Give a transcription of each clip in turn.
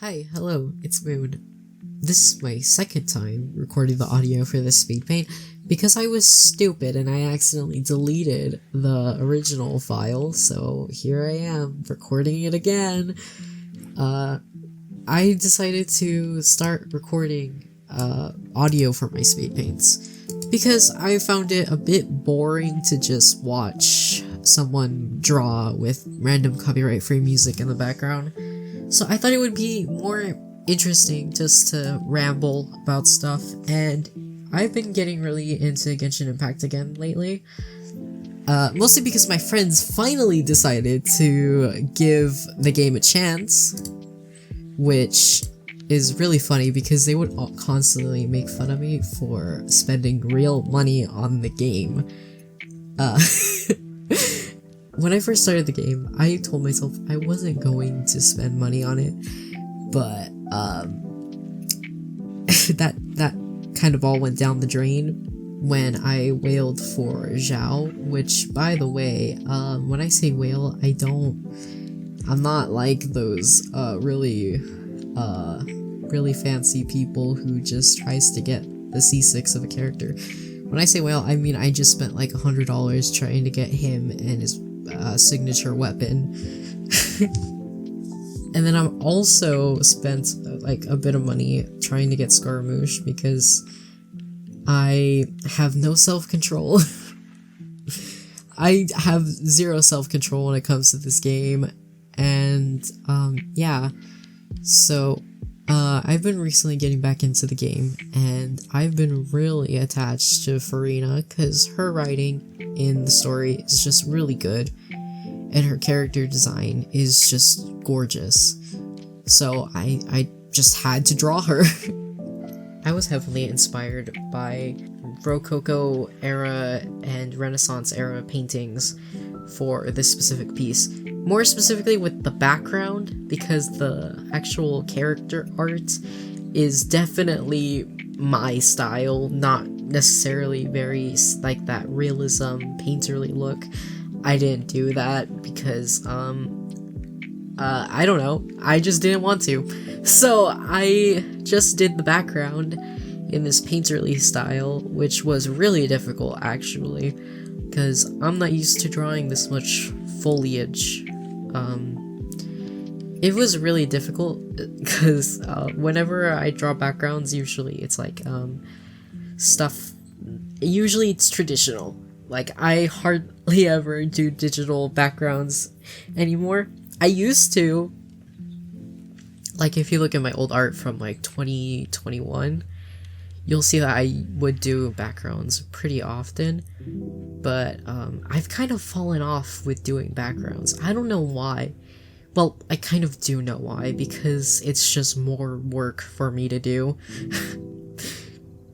Hi, hello, it's Moon. This is my second time recording the audio for this Speedpaint because I was stupid and I accidentally deleted the original file, so here I am, recording it again. I decided to start recording audio for my Speedpaints because I found it a bit boring to just watch someone draw with random copyright-free music in the background. So I thought it would be more interesting just to ramble about stuff, and I've been getting really into Genshin Impact again lately. Mostly because my friends finally decided to give the game a chance, which is really funny because they would constantly make fun of me for spending real money on the game. When I first started the game, I told myself I wasn't going to spend money on it, but that kind of all went down the drain when I whaled for Zhao, which, by the way, when I say whale, I'm not like those really fancy people who just tries to get the C6 of a character. When I say whale, I mean I just spent like $100 trying to get him and his signature weapon. And then I've also spent like a bit of money trying to get Scaramouche because I have no self-control. I have zero self-control when it comes to this game, and yeah, so I've been recently getting back into the game, and I've been really attached to Furina because her writing in the story is just really good, and her character design is just gorgeous. So I just had to draw her. I was heavily inspired by Rococo era and Renaissance era paintings for this specific piece. More specifically with the background, because the actual character art is definitely my style, not necessarily very like that realism painterly look. I didn't do that because I don't know, I just didn't want to. So I just did the background in this painterly style, which was really difficult actually, because I'm not used to drawing this much foliage. It was really difficult because whenever I draw backgrounds, usually it's like stuff, usually it's traditional. Like, I hardly ever do digital backgrounds anymore. I used to. Like, if you look at my old art from like 2021, you'll see that I would do backgrounds pretty often, but I've kind of fallen off with doing backgrounds. I don't know why. Well, I kind of do know why, because it's just more work for me to do.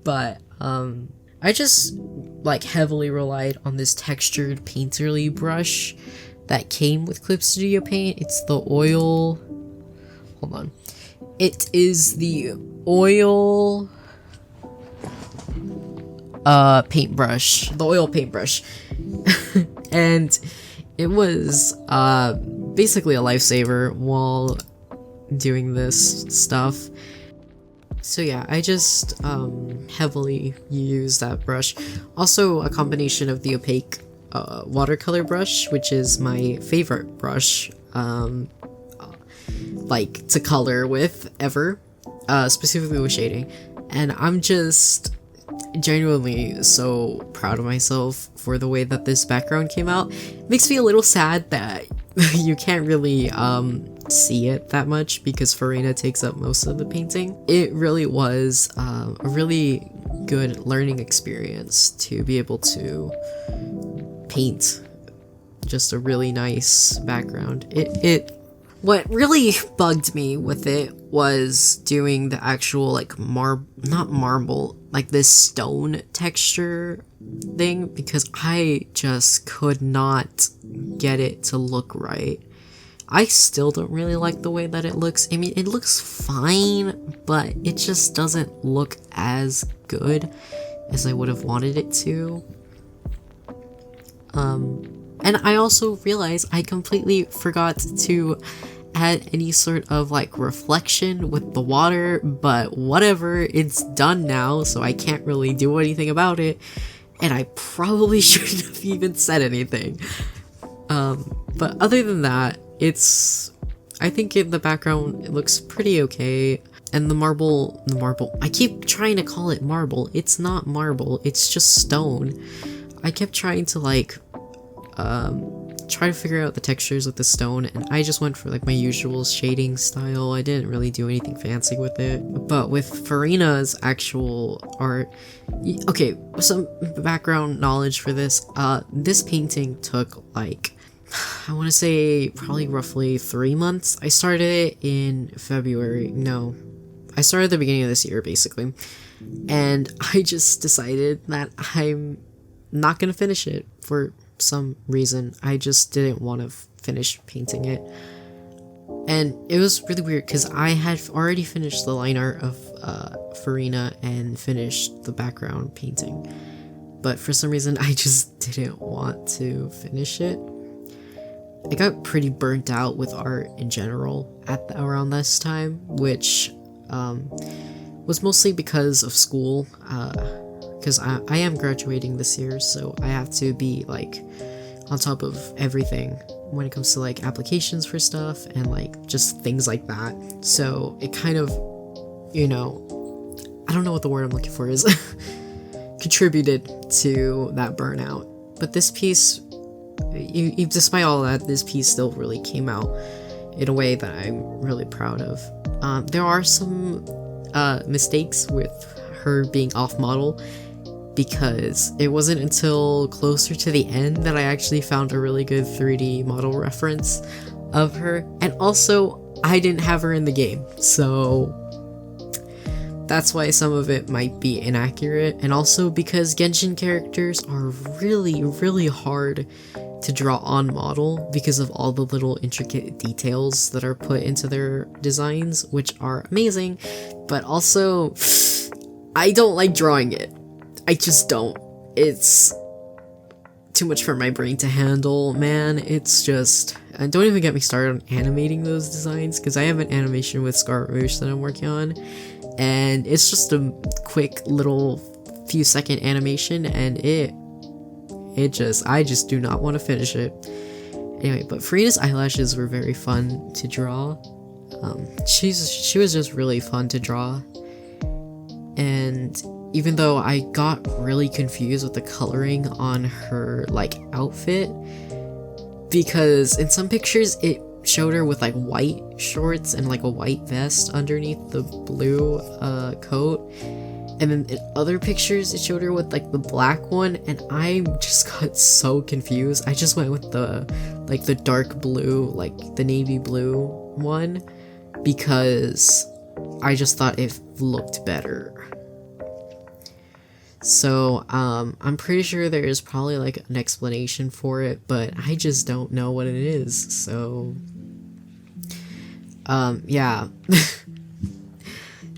But I just like heavily relied on this textured painterly brush that came with Clip Studio Paint. It's the oil, hold on, it is the oil paintbrush, the oil paintbrush. And it was basically a lifesaver while doing this stuff. So yeah, I just heavily use that brush. Also a combination of the opaque watercolor brush, which is my favorite brush like to color with ever, specifically with shading. And I'm just genuinely so proud of myself for the way that this background came out. It makes me a little sad that you can't really see it that much because Furina takes up most of the painting. It really was a really good learning experience to be able to paint just a really nice background. What really bugged me with it was doing the actual like not marble, like this stone texture thing, because I just could not get it to look right. I still don't really like the way that it looks. I mean, it looks fine, but it just doesn't look as good as I would have wanted it to. And I also realized I completely forgot to add any sort of like reflection with the water, but whatever, it's done now, so I can't really do anything about it, and I probably shouldn't have even said anything. But other than that, I think in the background it looks pretty okay. And the marble, I keep trying to call it marble. It's not marble, it's just stone. I kept trying to like, try to figure out the textures with the stone, and I just went for like my usual shading style. I didn't really do anything fancy with it. But with Furina's actual art, okay, some background knowledge for this. This painting took like, I want to say probably roughly 3 months. I started it in February. No, I started at the beginning of this year, basically. And I just decided that I'm not gonna finish it for some reason. I just didn't want to finish painting it. And it was really weird because I had already finished the line art of Furina and finished the background painting. But for some reason, I just didn't want to finish it. I got pretty burnt out with art in general around this time, which was mostly because of school, because I am graduating this year, so I have to be like on top of everything when it comes to like applications for stuff and like just things like that. So it kind of, you know, I don't know what the word I'm looking for is, contributed to that burnout. But this piece, despite all that, this piece still really came out in a way that I'm really proud of. There are some mistakes with her being off model, because it wasn't until closer to the end that I actually found a really good 3D model reference of her. And also, I didn't have her in the game, so that's why some of it might be inaccurate. And also because Genshin characters are really, really hard to draw on model because of all the little intricate details that are put into their designs, which are amazing, but also I don't like drawing it. I just don't. It's too much for my brain to handle, man. It's just, and don't even get me started on animating those designs, because I have an animation with Scarlet Rouge that I'm working on, and it's just a quick little few second animation, and I just do not want to finish it. Anyway, but Furina's eyelashes were very fun to draw. She was just really fun to draw. And even though I got really confused with the coloring on her like outfit, because in some pictures it showed her with like white shorts and like a white vest underneath the blue coat, and then in other pictures it showed her with like the black one, and I just got so confused. I just went with the dark blue, like the navy blue one, because I just thought it looked better. So I'm pretty sure there is probably like an explanation for it, but I just don't know what it is. So yeah.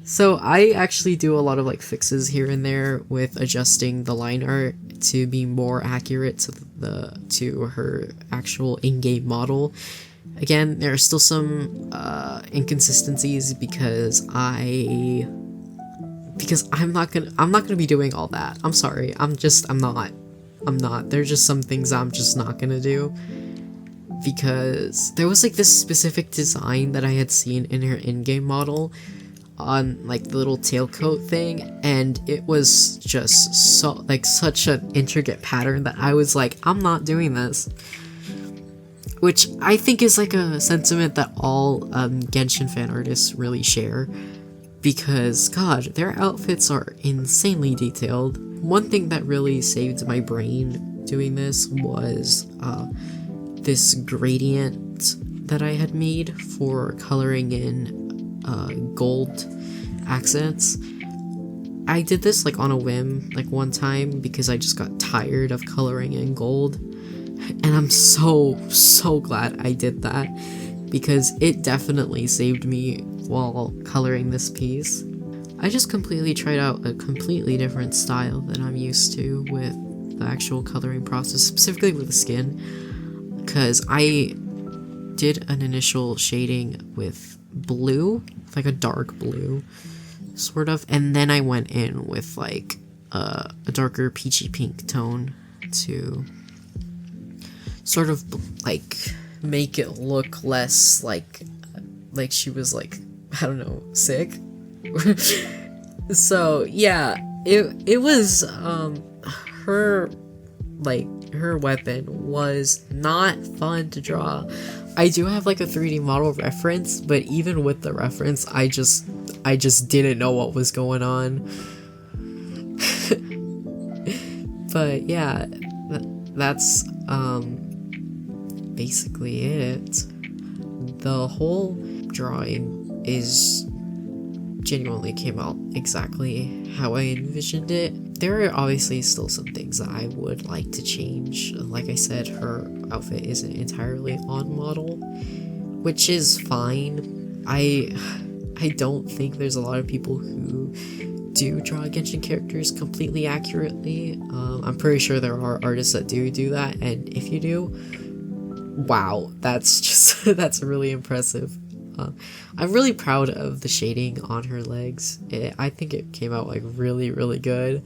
So I actually do a lot of like fixes here and there with adjusting the line art to be more accurate to her actual in-game model. Again, there are still some inconsistencies because I'm not gonna be doing all that. I'm sorry. I'm not. There's just some things I'm just not gonna do, because there was like this specific design that I had seen in her in-game model on like the little tailcoat thing, and it was just so like such an intricate pattern that I was like, I'm not doing this. Which I think is like a sentiment that all Genshin fan artists really share, because god, their outfits are insanely detailed. One thing that really saved my brain doing this was this gradient that I had made for coloring in gold accents. I did this like on a whim, like one time, because I just got tired of coloring in gold, and I'm so glad I did that, because it definitely saved me while coloring this piece. I just completely tried out a completely different style than I'm used to with the actual coloring process, specifically with the skin, because I did an initial shading with blue, like a dark blue, sort of, and then I went in with like a darker peachy pink tone to sort of like make it look less like she was like, I don't know, sick. So yeah, it was her weapon was not fun to draw. I do have like a 3D model reference, but even with the reference, I just didn't know what was going on. But yeah, that's basically it. The whole drawing genuinely came out exactly how I envisioned it. There are obviously still some things that I would like to change. Like I said, her outfit isn't entirely on model, which is fine. I don't think there's a lot of people who do draw Genshin characters completely accurately. I'm pretty sure there are artists that do that, and if you do, wow, that's really impressive. I'm really proud of the shading on her legs. I think it came out like really, really good.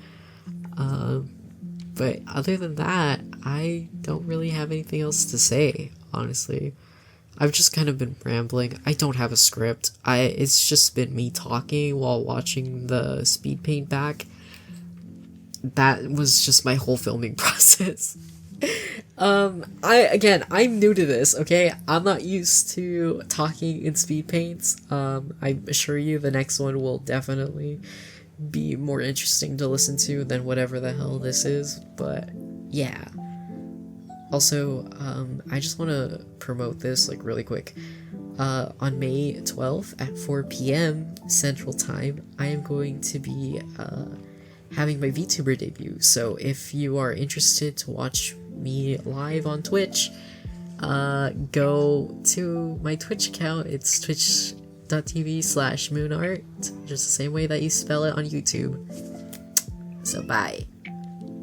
But other than that, I don't really have anything else to say, honestly. I've just kind of been rambling. I don't have a script. It's just been me talking while watching the Speedpaint back. That was just my whole filming process. I'm new to this, okay? I'm not used to talking in Speedpaints. I assure you the next one will definitely be more interesting to listen to than whatever the hell this is, but yeah. Also, I just want to promote this, like, really quick. On May 12th at 4 p.m. Central Time, I am going to be, having my VTuber debut, so if you are interested to watch me live on Twitch, go to my Twitch account. It's twitch.tv/moonart, just the same way that you spell it on YouTube. So bye.